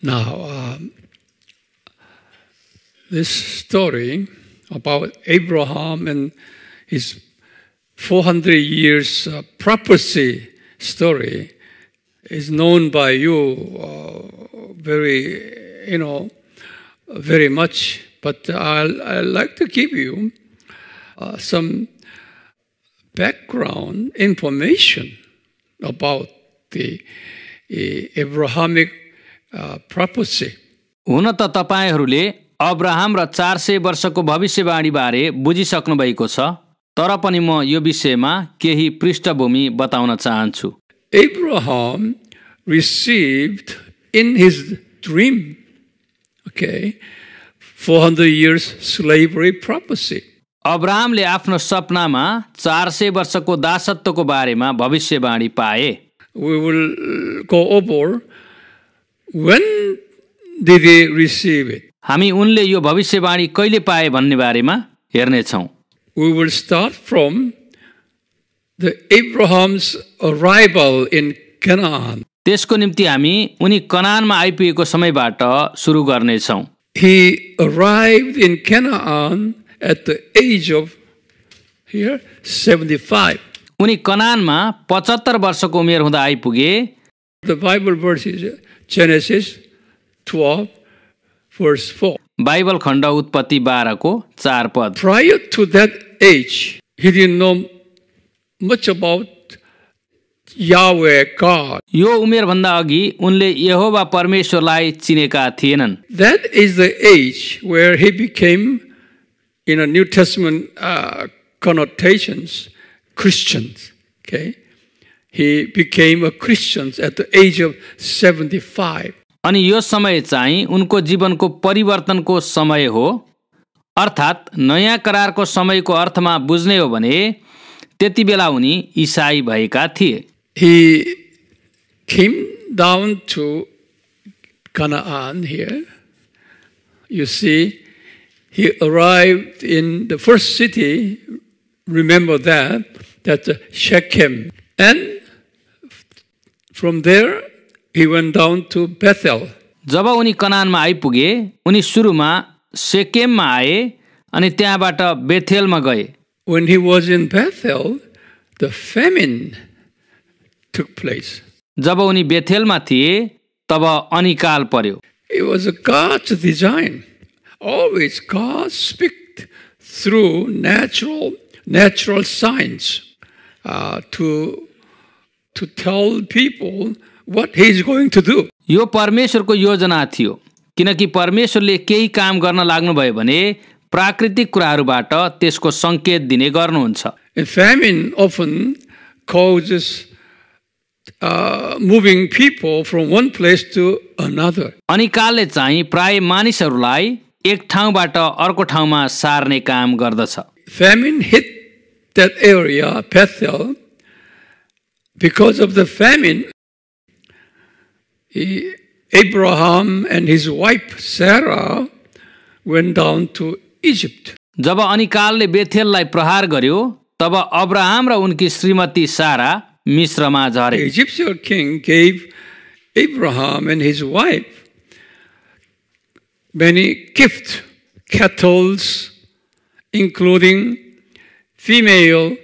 Now, this story about Abraham and his 400 years prophecy story is known by you very much. But I'd like to give you some background information about the Abrahamic prophecy. हुन त तपाईहरूले Abraham र 400 वर्षको भविष्यवाणी बारे बुझिसक्नु भएको छ, तर पनि म यो विषयमा केही पृष्ठभूमि बताउन चाहन्छु। Abraham received in his dream, 400 years slavery prophecy. अब्राहमले आफ्नो सपनामा 400 वर्षको दासत्वको बारेमा भविष्यवाणी पाए। We will go over when did he receive it. हामी उनले यो भविष्यवाणी कहिले पाए भन्ने बारेमा हेर्ने छौं। We will start from the Abraham's arrival in Canaan. त्यसको निम्ति हामी उनी कनानमा आइपुगेको समयबाट सुरु गर्ने छौं। He arrived in Canaan at the age of 75. उनी कनानमा 75 वर्षको उमेर हुँदा आइपुगे। The Bible verse is Genesis 12 verse 4. Bible खण्ड उत्पत्ति 12 को 4 पद। Prior to that age, he didn't know much about Yahweh God. यो उमेर भन्दा अघि उनले यहोवा परमेश्वरलाई चिनेका थिएनन्। That is the age where he became, in a New Testament connotations, Christians. He became a Christian at the age of 75. अनि यो समय चाहिँ उनको जीवनको परिवर्तनको समय हो, अर्थात् नयाँ करारको समयको अर्थमा बुझ्ने हो भने त्यति बेला उनी ईसाई भएका थिए। He came down to Canaan here. You see, he arrived in the first city, remember that's Shechem. And from there, he went down to Bethel. जब उनी कनानमा आइपुगे, उनी सुरुमा शेकेममा आए अनि त्यहाँबाट बेथेलमा गए। When he was in Bethel, the famine took place. जब उनी बेथेलमा थिए, तब अनिकाल पर्यो। It was a God's design. Always God speaks through natural signs to tell people what he is going to do. यो परमेश्वरको योजना थियो, किनकि परमेश्वरले केही काम गर्न लाग्नु भयो भने प्राकृतिक कुराहरूबाट त्यसको संकेत दिने गर्नुहुन्छ। And famine often causes moving people from one place to another. अनिकालले चाहिँ प्राय मानिसहरूलाई एक ठाउँबाट अर्को ठाउँमा सार्ने काम गर्दछ। Famine hit that area, Bethel. Because of the famine, Abraham and his wife Sarah went down to Egypt. जब अनिकालले बेथेललाई प्रहार गर्यो, तब अब्राहम र उनकी श्रीमती सारा मिस्रमा झरे। The Egyptian king gave Abraham and his wife many gifts, cattle, including female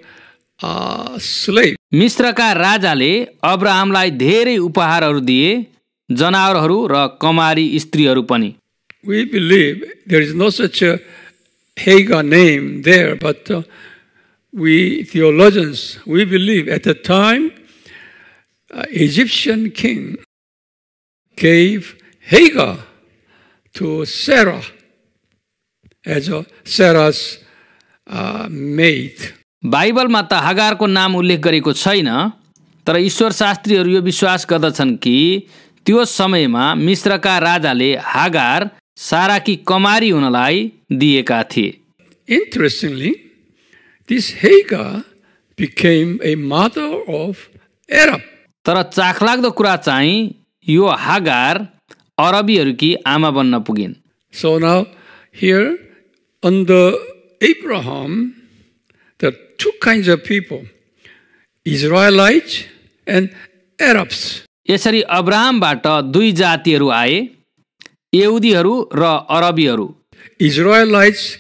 slave. मिस्रका राजाले अब्राहमलाई धेरै उपहारहरू दिए, जनावरहरू र कमारी स्त्रीहरू पनि। We believe there is no such a Hagar name there, but we theologians, we believe at the time, Egyptian king gave Hagar to Sarah as Sarah's maid. बाइबलमा त हागारको नाम उल्लेख गरेको छैन, तर ईश्वर शास्त्रीहरू यो विश्वास गर्दछन् कि त्यो समयमा मिस्रका राजाले हागार साराकी कमारी हुनलाई दिएका थिए। Interestingly, this Hagar became a mother of Arab. तर चाखलाग्दो कुरा चाहिँ यो हागार अरबीहरूकी आमा बन्न पुगिन्। So now here under Abraham, there are two kinds of people, Israelites and Arabs. यसरी अब्राहमबाट दुई जातिहरू आए, यहुदीहरू र अरबीहरू। Israelites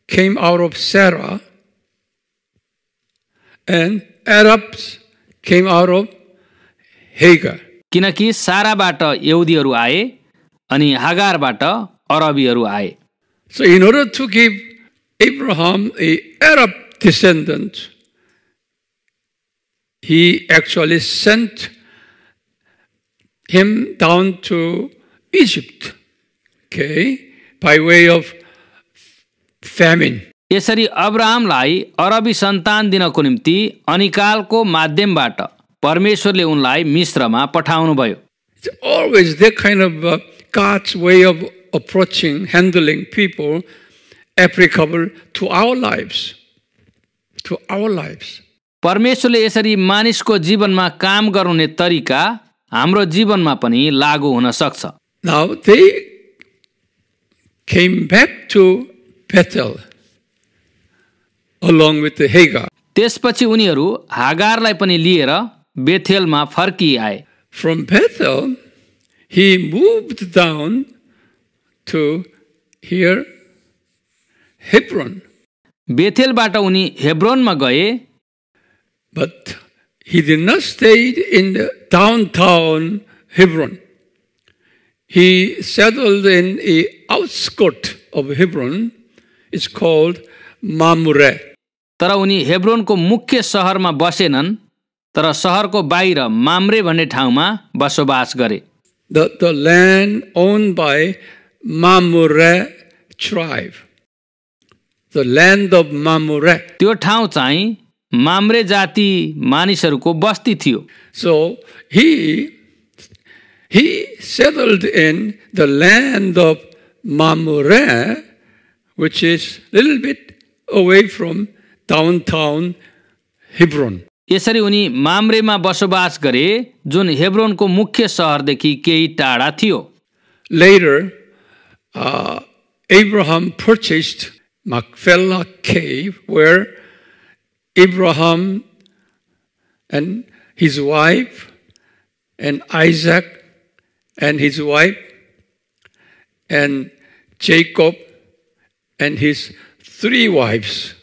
came out of Sarah and Arabs came out of Hagar. किनकि साराबाट यहुदीहरू आए अनि हागारबाट अरबीहरू आए। So in order to give Abraham an Arab descendant, he actually sent him down to Egypt, okay, by way of famine. यसरी अब्राहमलाई अरबी सन्तान दिनको निम्ति अनिकालको माध्यमबाट परमेश्वरले उनलाई मिस्रमा पठाउनुभयो। It's always that kind of God's way of approaching, handling people applicable to our lives. To our lives. परमेश्वरले यसरी मानिसको जीवनमा काम गर्नुहुने तरिका हाम्रो जीवनमा पनि लागू हुन सक्छ। Now they came back to Bethel along with the Hagar. त्यसपछि उनीहरू हागारलाई पनि लिएर बेथेलमा फर्किआए। From Bethel, he moved down to here, Hebron. बेथेलबाट उनी हेब्रोनमा गए। But he did not stay in the downtown Hebron. He settled in an outskirt of Hebron. It's called Mamre. तर उनी हेब्रोनको मुख्य सहरमा बसेनन्, तर सहरको बाहिर माम्रे भन्ने ठाउँमा बसोबास गरे। The land owned by Mamre tribe. The land of Mamre. त्यो ठाउँ चाहिँ माम्रे जाति मानिसहरूको बस्ती थियो। So he settled in the land of Mamre, which is a little bit away from downtown Hebron. यसरी उनी माम्रेमा बसोबास गरे जुन हेब्रोनको मुख्य सहरदेखि केही टाढा थियो। Later, Abraham purchased Machpelah cave where Abraham and his wife and Isaac and his wife and Jacob and his 3 wives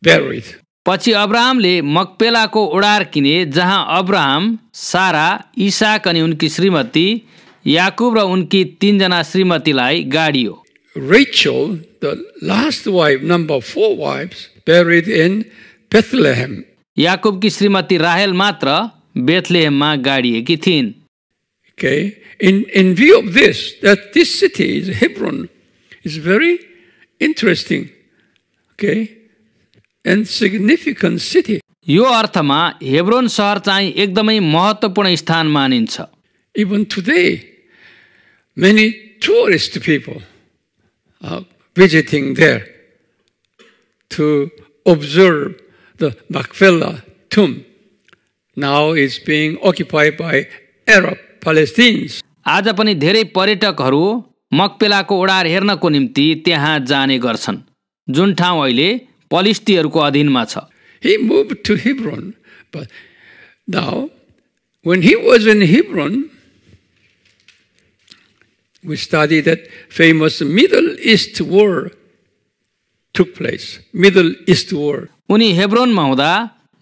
buried. पछि अब्राहमले मकपेलाको ओडार किने जहाँ अब्राहम, सारा, इसाक अनि उनकी श्रीमती, याकूब र उनकी 3 जना श्रीमतीलाई गाडियो। Rachel, the last wife, number 4 wives, buried in Bethlehem. याकूबकी श्रीमती राहेल मात्र बेथलेहेममा गाडिएकी थिइन्। Okay, in view of this, that this city is Hebron, is very interesting, okay, and significant city. यो अर्थमा हेब्रोन सहर चाहिँ एकदमै महत्त्वपूर्ण स्थान मानिन्छ। Even today, many tourist people are visiting there to observe the Machpelah tomb. Now it's being occupied by Arab Palestinians. आज पनि धेरै पर्यटकहरू मकपेलाको ओडार हेर्नको निम्ति त्यहाँ जाने गर्छन्, जुन ठाउँ अहिले पलिस्तीहरूको अधीनमा छ। He moved to Hebron, but now when he was in Hebron, we studied that famous Middle East War took place. Middle East War. उनी हेब्रोनमा हुँदा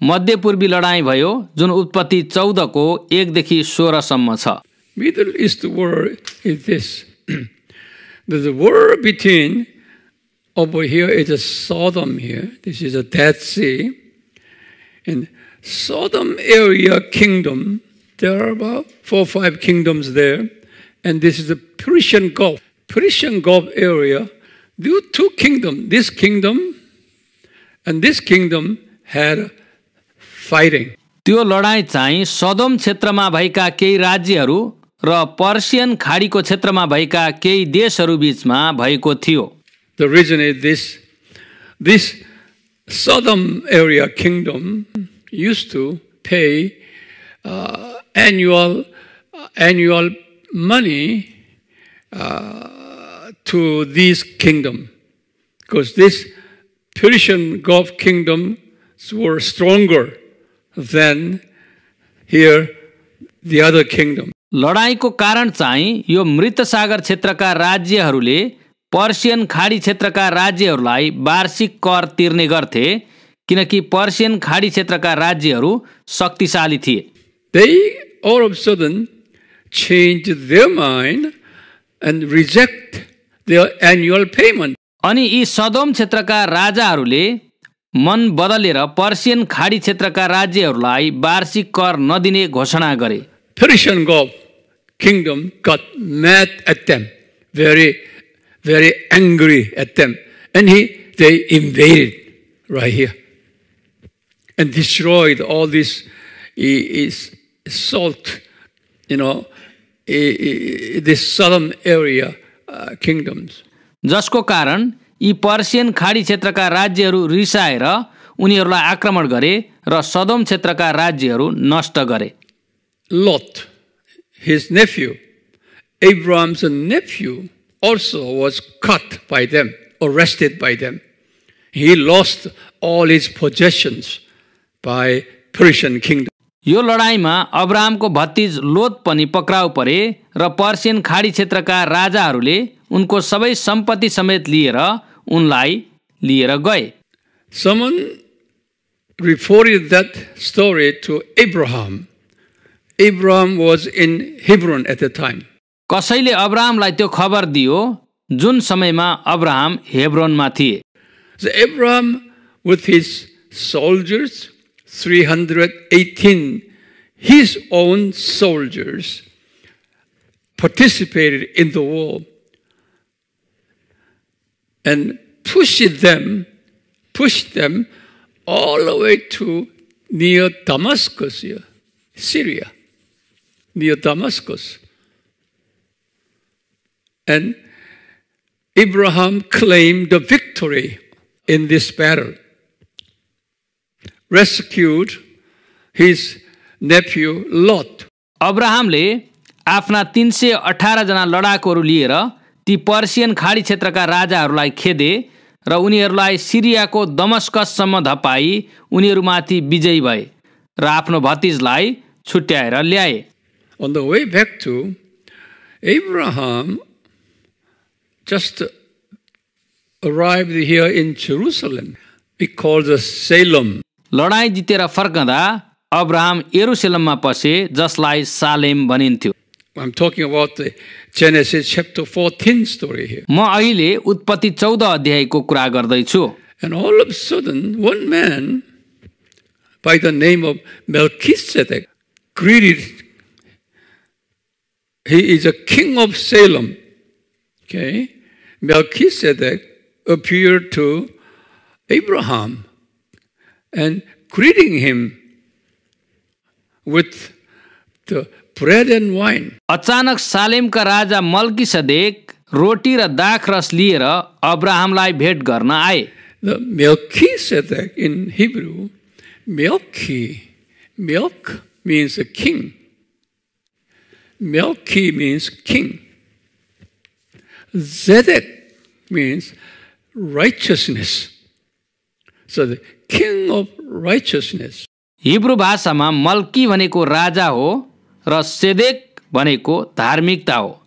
मध्य पूर्वी लडाईँ भयो जुन उत्पत्ति 14 को 1 देखि 16 सम्म छ। Middle East War is this. There's a war between, over here is a Sodom here. This is a Dead Sea. In Sodom area kingdom, there are about 4 or 5 kingdoms there. And this is the Persian Gulf. Persian Gulf area, there were 2 kingdoms. This kingdom and this kingdom had fighting. त्यो लडाईँ चाहिँ सदोम क्षेत्रमा भएका केही राज्यहरू र Persian खाडीको क्षेत्रमा भएका केही देशहरू बीचमा भएको थियो। The reason is this Sodom area kingdom used to pay annual money to this kingdom, because this Persian Gulf kingdoms were stronger than here the other kingdom. लडाईँको कारण चाहिँ यो मृत सागर क्षेत्रका राज्यहरूले पर्सियन खाडी क्षेत्रका राज्यहरूलाई वार्षिक कर तिर्ने गर्थे किनकि पर्सियन खाडी क्षेत्रका राज्यहरू शक्तिशाली थिए। They all of a sudden changed their mind and reject their annual payment. अनि यी सदोम क्षेत्रका राजाहरूले मन बदलेर पर्सियन खाडी क्षेत्रका राज्यहरूलाई वार्षिक कर नदिने घोषणा गरे। Persian kingdom got mad at them, very angry at them, and they invaded right here and destroyed all this salt, this southern area kingdoms. जसको कारण यी पर्सियन खाडी क्षेत्रका राज्यहरू रिसाएर उनीहरूलाई आक्रमण गरे र सदोम क्षेत्रका राज्यहरू नष्ट गरे। Lot, his nephew, Abraham's nephew, also was cut by them, arrested by them. He lost all his possessions by Persian kingdom. यो लडाईँमा अब्राहमको भतिज लोत पनि पक्राउ परे र पर्सियन खाडी क्षेत्रका राजाहरूले उनको सबै सम्पत्ति समेत लिएर उनलाई लिएर गए। Someone reported that story to Abraham. Abraham was in Hebron at the time. कसैले अब्राहमलाई त्यो खबर दियो जुन समयमा अब्राहम हेब्रोनमा थिए। So Abraham with his soldiers, 318, his own soldiers participated in the war and pushed them all the way to near Damascus here, Syria, near Damascus. And Abraham claimed the victory in this battle, rescued his nephew Lot. अब्राहमले आफ्ना 318 जना लडाकुहरू लिएर ती Persian खाडी क्षेत्रका राजाहरूलाई खेदे र उनीहरूलाई सिरियाको दमस्कससम्म धपाई उनीहरूमाथि विजयी भए र आफ्नो भतिजलाई छुट्याएर ल्याए। On the way back to Abraham just arrived here in Jerusalem. We call the Salem. लडाईँ जितेर फर्कँदा अब्राहम यरुशलेममा पसे जसलाई सालेम भनिन्थ्यो। I'm talking about the Genesis chapter 14 story here. म अहिले उत्पत्ति 14 अध्यायको कुरा गर्दैछु। And all of a sudden, one man by the name of Melchizedek greeted. He is a king of Salem. Okay, Melchizedek appeared to Abraham and greeting him with the bread and wine. अचानक सालेमका राजा मल्कीसदेक रोटी र दाखरस लिएर अब्राहमलाई भेट गर्न आए। The Melchizedek in Hebrew, milk means a king. Melchi means king. Zedek means righteousness. So the king of righteousness. Hebrew भाषामा मल्की भनेको राजा हो र सेदेक भनेको धार्मिकता हो।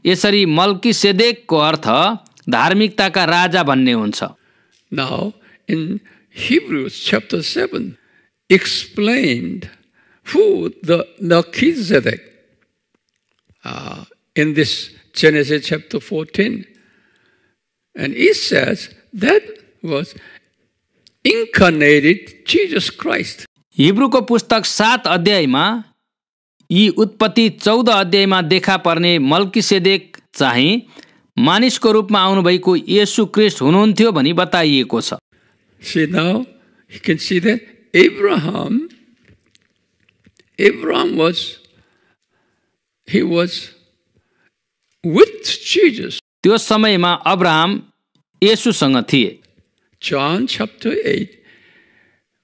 यसरी मल्की सेदेकको अर्थ धार्मिकताका राजा भन्ने हुन्छ। Now in Hebrews chapter 7 explained who the Melchizedek in this Genesis chapter 14. And it says that was incarnated Jesus Christ. हिब्रूको पुस्तक 7 अध्यायमा यी उत्पत्ति 14 अध्यायमा देखा पर्ने मल्कीसेदेक चाहिँ मानिसको रूपमा आउनुभएको येशू ख्रीष्ट हुनुहुन्थ्यो भनी बताइएको छ। See now, you can see that Abraham was with Jesus. त्यो समयमा अब्राहम येशूसँग थिए। John chapter 8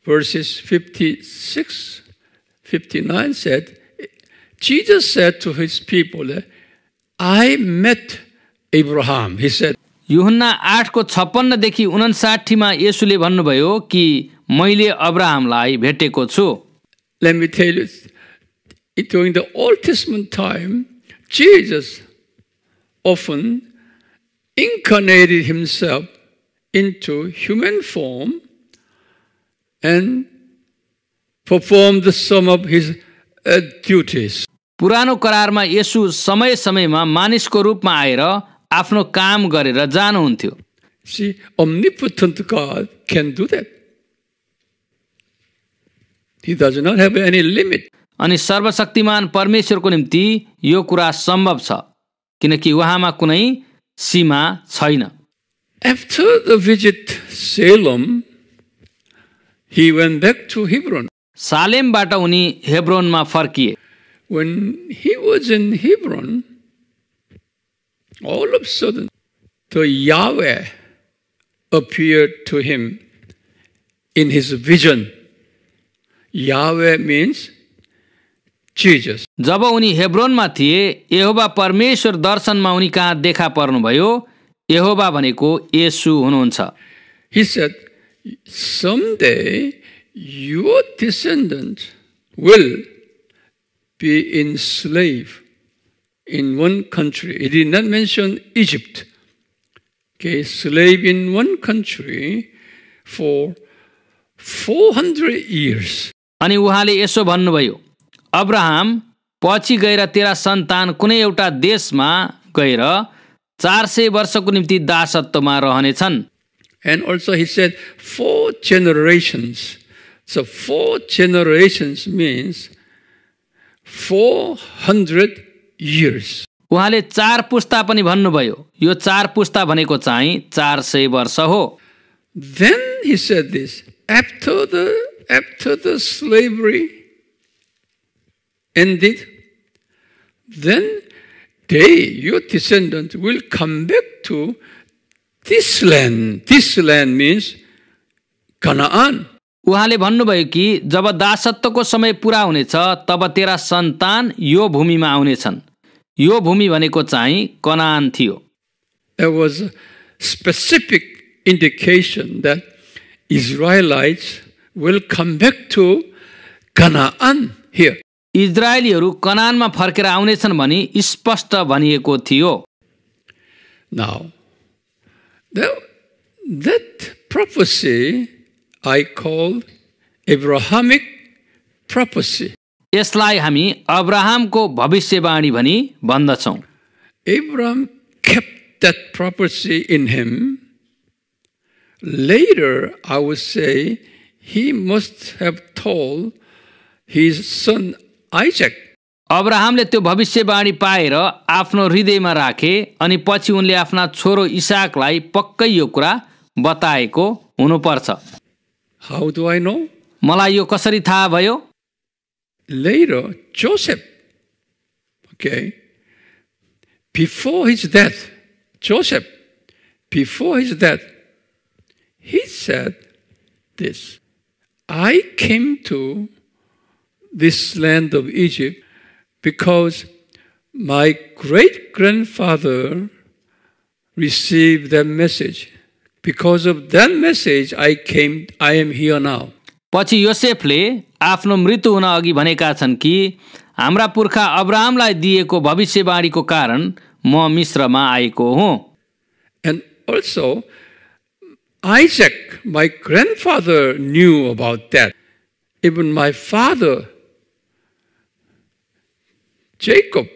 verses 56, 59 said, Jesus said to his people, I met Abraham. He said, यूहन्ना 8को 56 देखि 59 मा येशूले भन्नुभयो कि मैले अब्राहमलाई भेटेको छु। Let me tell you, during the Old Testament time, Jesus often incarnated himself into human form and performed some of his duties. पुरानो करारमा येशू समय समयमा मानिसको रूपमा आएर आफ्नो काम गरेर जानुहुन्थ्यो। See, omnipotent God can do that. He does not have any limit. अनि सर्वशक्तिमान परमेश्वरको निम्ति यो कुरा सम्भव छ किनकि उहाँमा कुनै सीमा छैन। After the visit Salem, he went back to Hebron. सालेमबाट उनी हेब्रोनमा फर्किए। When he was in Hebron, all of a sudden, the Yahweh appeared to him in his vision. Yahweh means Jesus. जब उनी हेब्रोनमा थिए यहोवा परमेश्वर दर्शनमा उनी कहाँ देखा पर्नुभयो। यहोवा भनेको येशू हुनुहुन्छ। He said, someday your descendants will be enslaved in one country. He did not mention Egypt. Okay, slave in one country for 400 years. अनि उहाँले यसो भन्नुभयो, अब्राहम पछि गएर तेरा सन्तान कुनै एउटा देशमा गएर 400 वर्षको निम्ति दासत्वमा रहनेछन्। And also he said 4 generations. So 4 generations means 400 years. उहाँले 4 पुस्ता पनि भन्नुभयो। यो 4 पुस्ता भनेको चाहिँ 400 वर्ष हो। Then he said this, after the slavery ended, then your descendants will come back to this land. This land means Canaan. उहाँले भन्नुभयो कि जब दासत्वको समय पुरा हुनेछ तब तेरा सन्तान यो भूमिमा आउनेछन्। यो भूमि भनेको चाहिँ कनान थियो। There was a specific indication that Israelites will come back to Canaan here. इजरायलीहरू कनानमा फर्केर आउनेछन् भनी स्पष्ट भनिएको थियो। Now, that prophecy I call Abrahamic Prophecy. यसलाई हामी अब्राहमको भविष्यवाणी भनी भन्दछौं। Abraham kept that prophecy in him. Later, I would say, he must have told his son Isaac. अब्राहमले त्यो भविष्यवाणी पाएर आफ्नो हृदयमा राखे अनि पछि उनले आफ्ना छोरो इसाकलाई पक्कै यो कुरा बताएको हुनुपर्छ। How do I know? मलाई यो कसरी थाहा भयो? Later, Joseph, before his death, he said this, I came to this land of Egypt because my great-grandfather received that message. Because of that message, I am here now. पछि योसेफले आफ्नो मृत्यु हुन अघि भनेका छन् कि हाम्रा पुर्खा अब्राहमलाई दिएको भविष्यवाणीको कारण म मिस्रमा आएको हुँ। And also, Isaac, my grandfather, knew about that. Even my father, Jacob,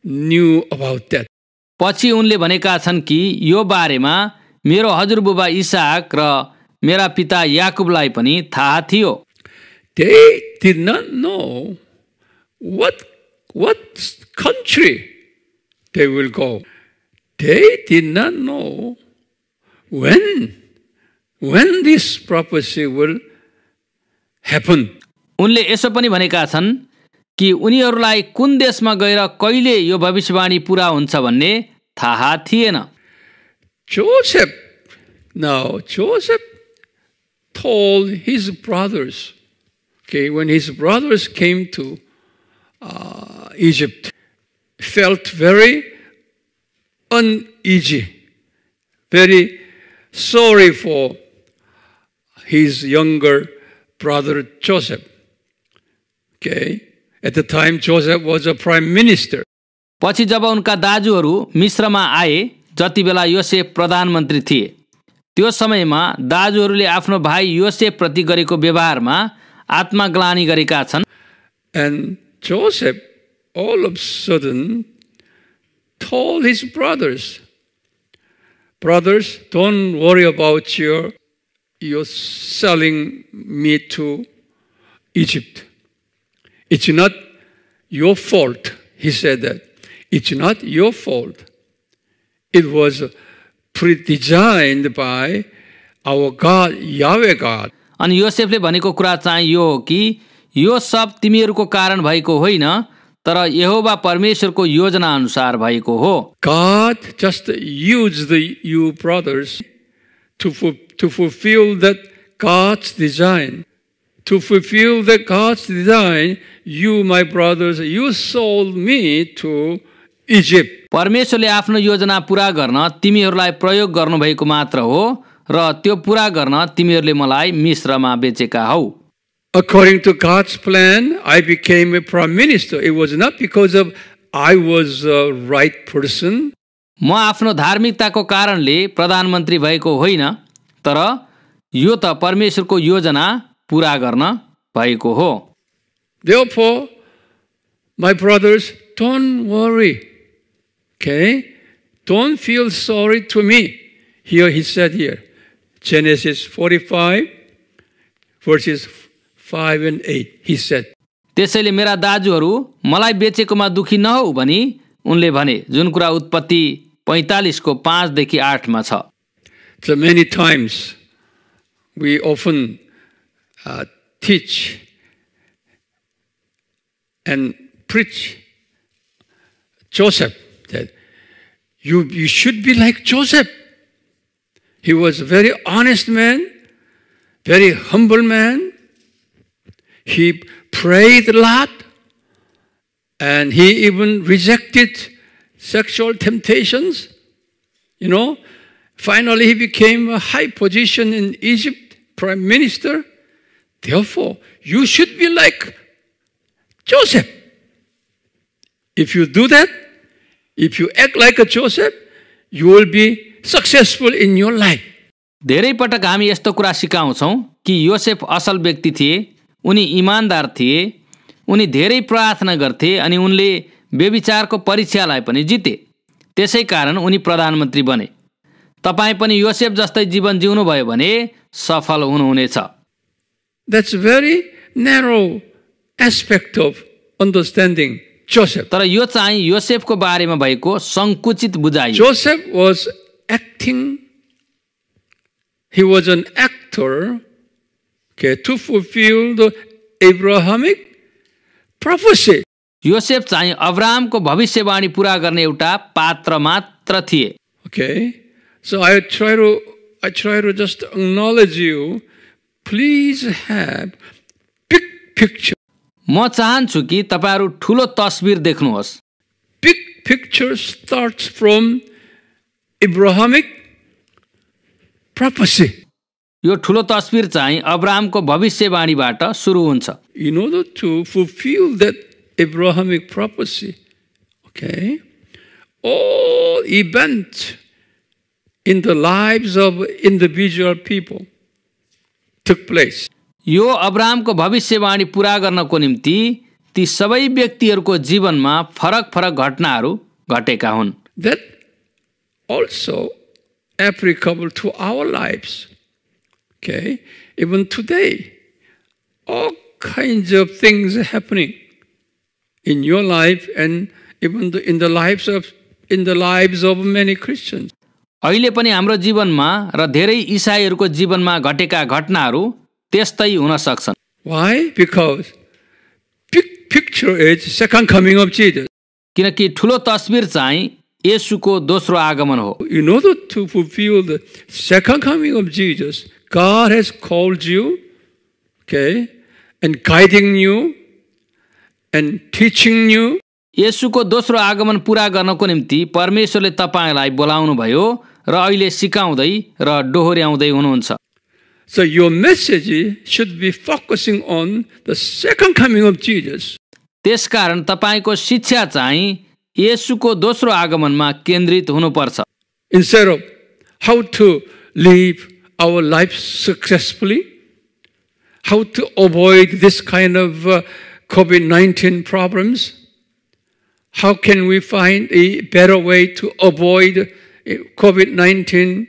knew about that. पछि उनले भनेका छन् कि यो बारेमा मेरो हजुरबुबा इसाक र मेरा पिता याकुबलाई पनि थाहा थियो। They did not know what country they will go. They did not know when this prophecy will happen. उनले यसो पनि भनेका छन् कि उनीहरूलाई कुन देशमा गएर कहिले यो भविष्यवाणी पूरा हुन्छ भन्ने थाहा थिएन। Joseph told his brothers, when his brothers came to Egypt, felt very uneasy, very sorry for his younger brother Joseph. Okay. At the time, Joseph was a prime minister. पछि जब उनका दाजुहरू मिश्रमा आए जति बेला योसेफ प्रधानमन्त्री थिए त्यो समयमा दाजुहरूले आफ्नो भाइ योसेफ प्रति गरेको व्यवहारमा आत्मग्लानि गरेका छन्. And Joseph all of a sudden told his brothers, brothers, don't worry about your selling me to Egypt. It's not your fault. He said that. It's not your fault. It was predesigned by our God, Yahweh God. अनि योसेफले भनेको कुरा चाहिँ यो हो कि यो सब तिमीहरूको कारण भएको होइन तर यहोवा परमेश्वरको योजना अनुसार भएको हो. God just used you brothers to fulfill that God's design. To fulfill that God's design, you, my brothers, you sold me to Egypt. परमेश्वरले आफ्नो योजना पूरा गर्न तिमीहरूलाई प्रयोग गर्नुभएको मात्र हो र त्यो पूरा गर्न तिमीहरूले मलाई मिस्रमा बेचेका हौ. According to God's plan, I became a prime minister. It was not because of I was a right person. म आफ्नो धार्मिकताको कारणले प्रधानमन्त्री भएको होइन तर यो त परमेश्वरको योजना पूरा गर्न भएको हो. Therefore, my brothers, don't worry. Okay? Don't feel sorry to me. Here he said here, Genesis 45, verses 5 and 8. He said, त्यसैले मेरा दाजुहरू मलाई बेचेकोमा दुखी नहौ भनी उनले भने जुन कुरा उत्पत्ति 45 को 5 देखि 8 मा छ. So many times we often teach and preach Joseph that you should be like Joseph. He was a very honest man, very humble man. He prayed a lot, and he even rejected sexual temptations. You know, finally he became a high position in Egypt, prime minister. Therefore, you should be like Joseph. If you do that, if you act like a Joseph, you will be successful in your life. धेरै पटक हामी यस्तो कुरा सिकाउँछौं कि योसेफ असल व्यक्ति थिए, उनी इमानदार थिए, उनी धेरै प्रार्थना गर्थे अनि उनले व्यभिचारको परीक्षालाई पनि जिते. त्यसैकारण उनी प्रधानमन्त्री बने. तपाई पनि योसेफ जस्तै जीवन जिउनु भयो भने सफल हुनुहुनेछ. That's a very narrow aspect of understanding Joseph. तर यो चाहिँ योसेफको बारेमा भएको संकुचित बुझाइ. Joseph was acting, he was an actor, okay, to fulfill the Abrahamic prophecy. Joseph चाहिँ अब्राहमको भविष्यवाणी पूरा गर्ने एउटा पात्र मात्र थिए. Okay, so I try to just acknowledge you. Please have big picture. म चाहन्छु कि तपाईहरु ठूलो तस्बिर देख्नुहोस्. Big picture starts from Abrahamic prophecy. यो ठूलो तस्बिर चाहिँ अब्राहमको भविष्यवाणीबाट सुरु हुन्छ. In order to fulfill that Abrahamic prophecy, okay, all events in the lives of individual people took place. यो अब्राहमको भविष्यवाणी पूरा गर्नको निम्ति ती सबै व्यक्तिहरूको जीवनमा फरक-फरक घटनाहरू घटेका हुन्. That also applicable to our lives. Okay, even today, all kinds of things are happening in your life and even in the lives of many Christians. अहिले पनि हाम्रो जीवनमा र धेरै ईसाईहरूको जीवनमा घटेका घटनाहरू त्यस्तै हुन सक्छन्. Why? Because big picture is second coming of Jesus. किनकि ठूलो तस्बिर चाहिँ येशूको दोस्रो आगमन हो. In order to fulfill the second coming of Jesus, God has called you, okay, and guiding you and teaching you. येशूको दोस्रो आगमन पूरा गर्नको निम्ति परमेश्वरले तपाईलाई बोलाउनु भयो र अहिले सिकाउँदै र डोहोर्याउँदै हुनुहुन्छ. So your message should be focusing on the second coming of Jesus. त्यसकारण तपाईको शिक्षा चाहिँ येशूको दोस्रो आगमनमा केन्द्रित हुनुपर्छ। Instead of how to live our life successfully, how to avoid this kind of COVID-19 problems, how can we find a better way to avoid COVID-19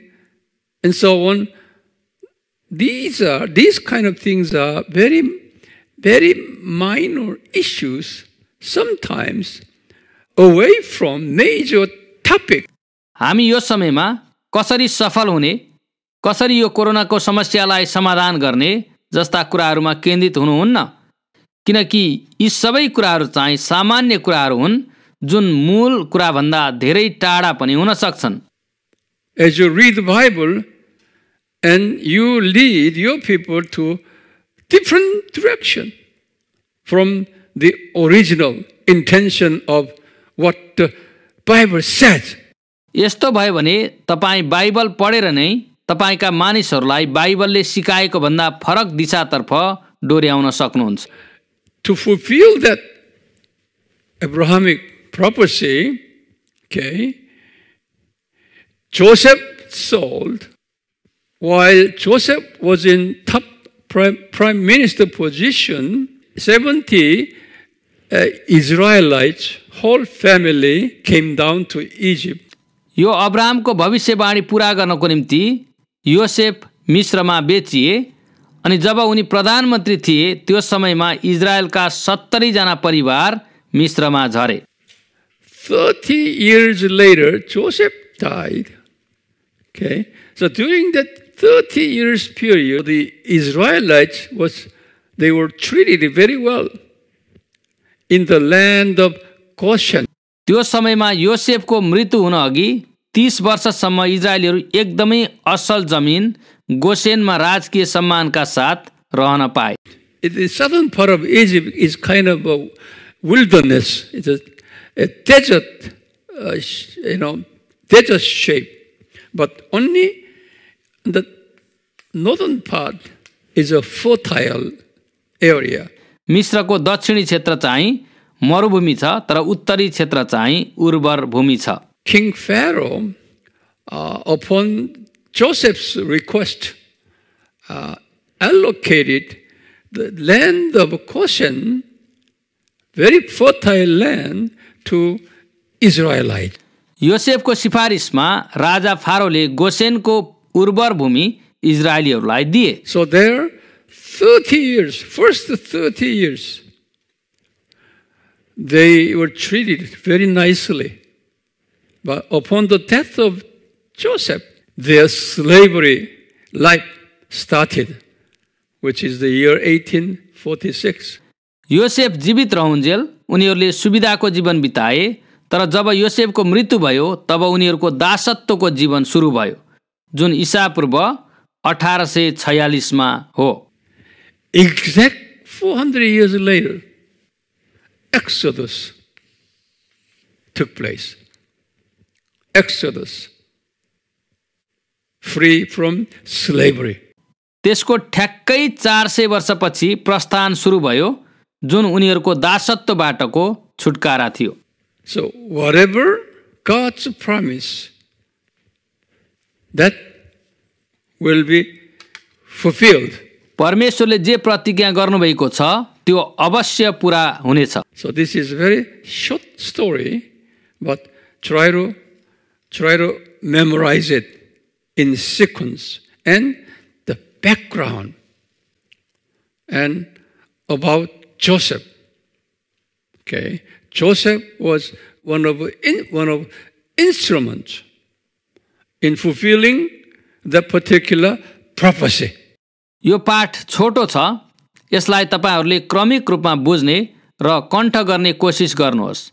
and so on. These kind of things are very, very minor issues, sometimes away from major topic. हामी यो समयमा कसरी सफल हुने, कसरी यो कोरोनाको समस्यालाई समाधान गर्ने जस्ता कुराहरूमा केन्द्रित हुनुहुन्न, किनकि यी सबै कुराहरू चाहिँ सामान्य कुराहरू हुन् जुन मूल कुराभन्दा धेरै टाढा पनि हुन सक्छन्। As you read the Bible and you lead your people to different direction from the original intention of what the Bible says. यस्तो भयो भने तपाई बाइबल पढेर नै तपाईका मानिसहरूलाई बाइबलले सिकाएको भन्दा फरक दिशातर्फ डोर्याउन सक्नुहुन्छ। To fulfill that Abrahamic prophecy, okay, Joseph sold. While Joseph was in top prime minister position, 70 Israelites, whole family came down to Egypt. यो अब्राहमको भविष्यवाणी पूरा गर्नको निम्ति योसेफ मिस्रमा बेचिए अनि जब उनी प्रधानमन्त्री थिए त्यो समयमा इजरायलका 70 जना परिवार मिस्रमा झरे। 30 years later, Joseph died. Okay, so during that 30 years period, the Israelites they were treated very well in the land of Goshen. त्यो समयमा योसेफको मृत्यु हुन अघि 30 वर्षसम्म इजरायलीहरू एकदमै असल जमिन गोसेनमा राजकीय सम्मानका साथ रहन पाए। The southern part of Egypt is kind of a wilderness. It's a desert, desert shape. But only the northern part is a fertile area. मिस्रको दक्षिणी क्षेत्र चाहिँ मरुभूमि छ तर उत्तरी क्षेत्र चाहिँ उर्वर भूमि छ। King Pharaoh, upon Joseph's request, allocated the land of Goshen, very fertile land, to Israelites. योसेफको सिफारिसमा राजा फारोले गोसेनको उर्वर भूमि इजरायलीहरूलाई दिए। So there 30 years, first 30 years, they were treated very nicely. But upon the death of Joseph, their slavery life started, which is the year 1846. Joseph जीवित रहउन्जेल उनीहरूले सुविधाको जीवन बिताए, तर जब योसेफको मृत्यु भयो तब उनीहरूको दासत्वको जीवन सुरु भयो, जुन ईसा पूर्व 1846 मा हो। Exact 400 years later, Exodus took place. Exodus, free from slavery. त्यसको ठ्याक्कै 400 वर्षपछि प्रस्थान सुरु भयो, जुन उनीहरूको दासत्वबाटको छुटकारा थियो। So whatever God's promise, that will be fulfilled. परमेश्वरले जे प्रतिज्ञा गर्नुभएको छ त्यो अवश्य पूरा हुनेछ। So this is a very short story, but try to memorize it in sequence and the background and about Joseph. Okay, Joseph was one of instruments in fulfilling that particular prophecy. यो पाठ छोटो छ, यसलाई तपाईहरूले क्रमिक रूपमा बुझ्ने र कण्ठ गर्ने कोसिस गर्नुहोस्।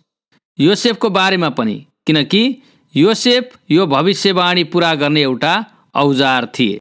योसेफको बारेमा पनि, किनकि योसेफ यो भविष्यवाणी पूरा गर्ने एउटा औजार थिए।